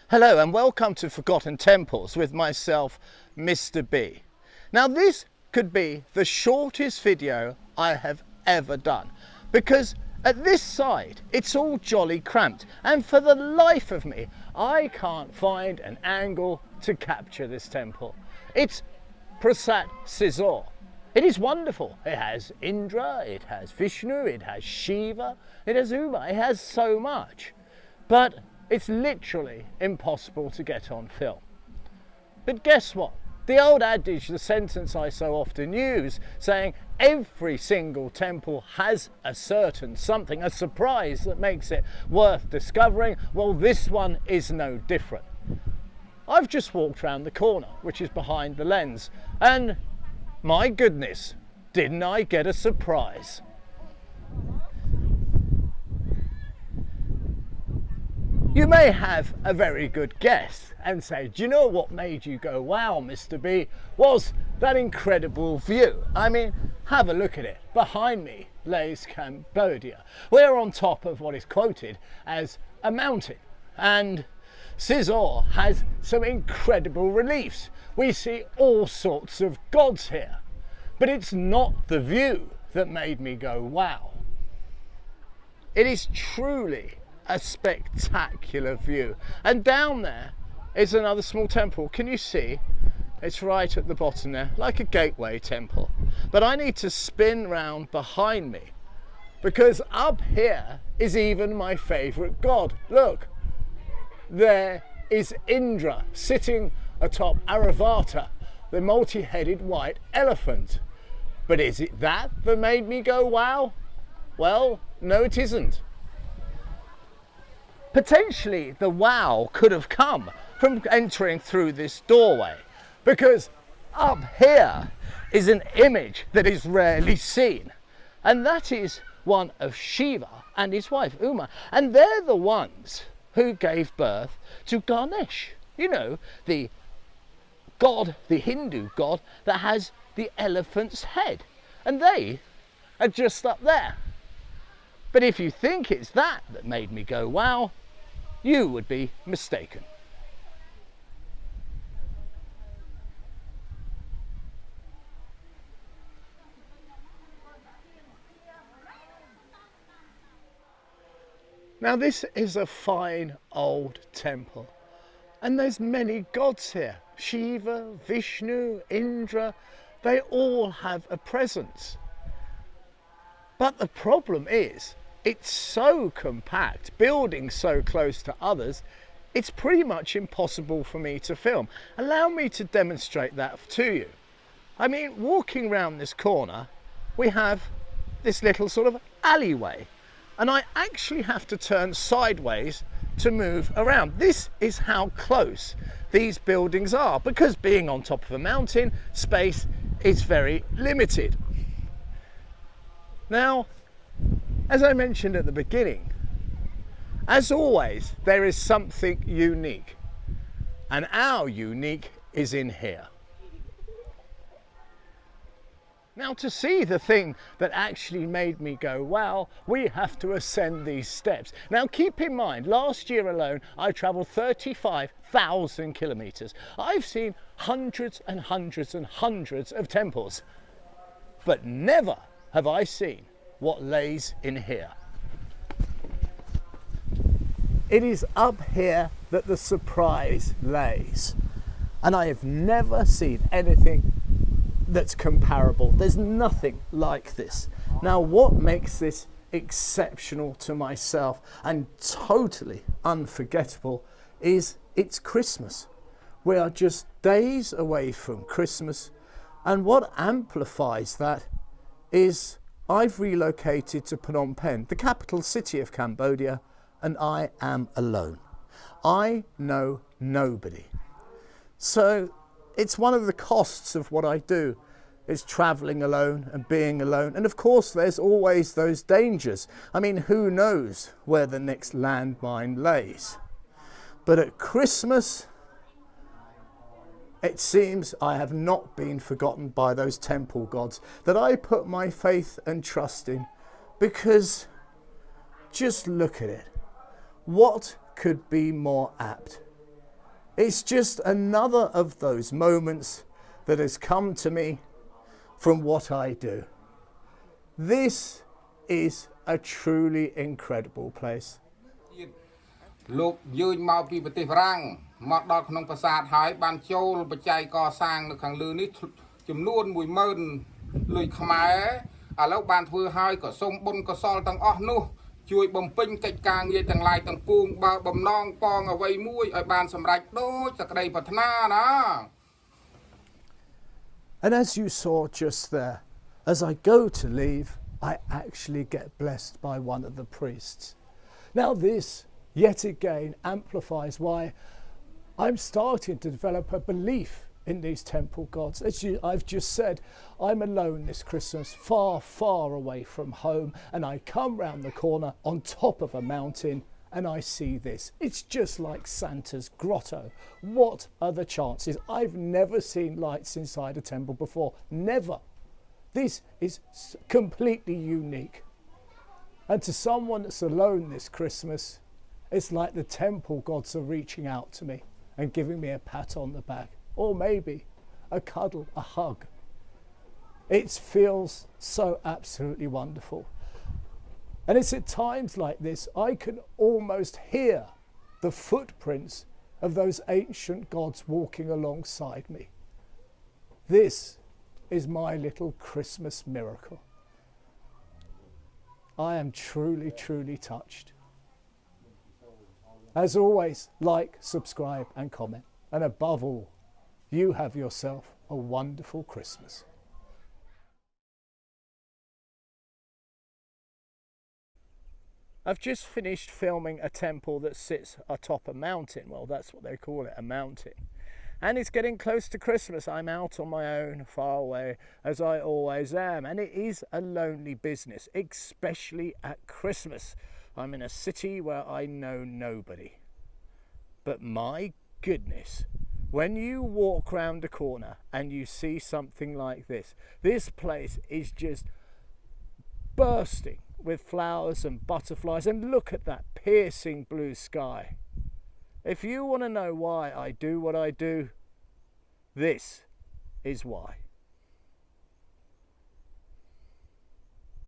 Hello and welcome to Forgotten Temples with myself, Mr. B. Now this could be the shortest video I have ever done because at this side it's all jolly cramped and for the life of me I can't find an angle to capture this temple. It's Prasat Chisor. It is wonderful. It has Indra, it has Vishnu, it has Shiva, it has Uma, it has so much. But it's literally impossible to get on film. But guess what? The old adage, the sentence I so often use, saying every single temple has a certain something, a surprise that makes it worth discovering. Well, this one is no different. I've just walked around the corner, which is behind the lens, and my goodness, didn't I get a surprise? You may have a very good guess and say, do you know what made you go, wow, Mr. B, was that incredible view? I mean, have a look at it. Behind me lays Cambodia. We're on top of what is quoted as a mountain, and Chisor has some incredible reliefs. We see all sorts of gods here, but it's not the view that made me go, wow. It is truly a spectacular view. And down there is another small temple. Can you see? It's right at the bottom there, like a gateway temple. But I need to spin round behind me because up here is even my favorite god. Look, there is Indra sitting atop Aravata, the multi-headed white elephant. But is it that made me go wow? Well, no it isn't. Potentially the wow could have come from entering through this doorway, because up here is an image that is rarely seen, and that is one of Shiva and his wife Uma, and they're the ones who gave birth to Ganesh, you know, the god, the Hindu god that has the elephant's head, and they are just up there. But if you think it's that made me go wow, you would be mistaken. Now this is a fine old temple, and there's many gods here. Shiva, Vishnu, Indra, they all have a presence. But the problem is, it's so compact, building so close to others, it's pretty much impossible for me to film. Allow me to demonstrate that to you. I mean, walking around this corner, we have this little sort of alleyway, and I actually have to turn sideways to move around. This is how close these buildings are, because being on top of a mountain, space is very limited. Now, as I mentioned at the beginning, as always, there is something unique, and our unique is in here. Now, to see the thing that actually made me go, wow, we have to ascend these steps. Now, keep in mind, last year alone, I traveled 35,000 kilometers. I've seen hundreds and hundreds and hundreds of temples, but never have I seen what lays in here. It is up here that the surprise lays, and I have never seen anything that's comparable. There's nothing like this. Now, what makes this exceptional to myself and totally unforgettable is it's Christmas. We are just days away from Christmas, and what amplifies that is I've relocated to Phnom Penh, the capital city of Cambodia, and I am alone. I know nobody. So it's one of the costs of what I do, is traveling alone and being alone. And of course, there's always those dangers. I mean, who knows where the next landmine lays? But at Christmas, it seems I have not been forgotten by those temple gods that I put my faith and trust in, because just look at it. What could be more apt? It's just another of those moments that has come to me from what I do. This is a truly incredible place. លោកយើងមកពីប្រទេសបារាំងមកដល់ក្នុងប្រាសាទហើយបានចូលបច្ច័យកសាងនៅខាងលើនេះចំនួន 10,000 លុយខ្មែរឥឡូវបានធ្វើហើយក៏សូមបុណ្យកុសលទាំងអស់នោះជួយបំពេញកិច្ចការងារទាំងឡាយទាំងពួងបើបំណងពងអ្វីមួយឲ្យបានសម្រេចដូចសេចក្តីប្រាថ្នាណា And as you saw just there, as I go to leave, I actually get blessed by one of the priests. Now this yet again amplifies why I'm starting to develop a belief in these temple gods. As I've just said, I'm alone this Christmas, far, far away from home, and I come round the corner on top of a mountain and I see this. It's just like Santa's grotto. What are the chances? I've never seen lights inside a temple before. Never. This is completely unique. And to someone that's alone this Christmas, it's like the temple gods are reaching out to me and giving me a pat on the back, or maybe a cuddle, a hug. It feels so absolutely wonderful. And it's at times like this I can almost hear the footprints of those ancient gods walking alongside me. This is my little Christmas miracle. I am truly, truly touched. As always, like, subscribe and comment. And above all, you have yourself a wonderful Christmas. I've just finished filming a temple that sits atop a mountain. Well, that's what they call it, a mountain. And it's getting close to Christmas. I'm out on my own, far away, as I always am. And it is a lonely business, especially at Christmas. I'm in a city where I know nobody. But my goodness, when you walk round a corner and you see something like this place is just bursting with flowers and butterflies. And look at that piercing blue sky. If you want to know why I do what I do, this is why.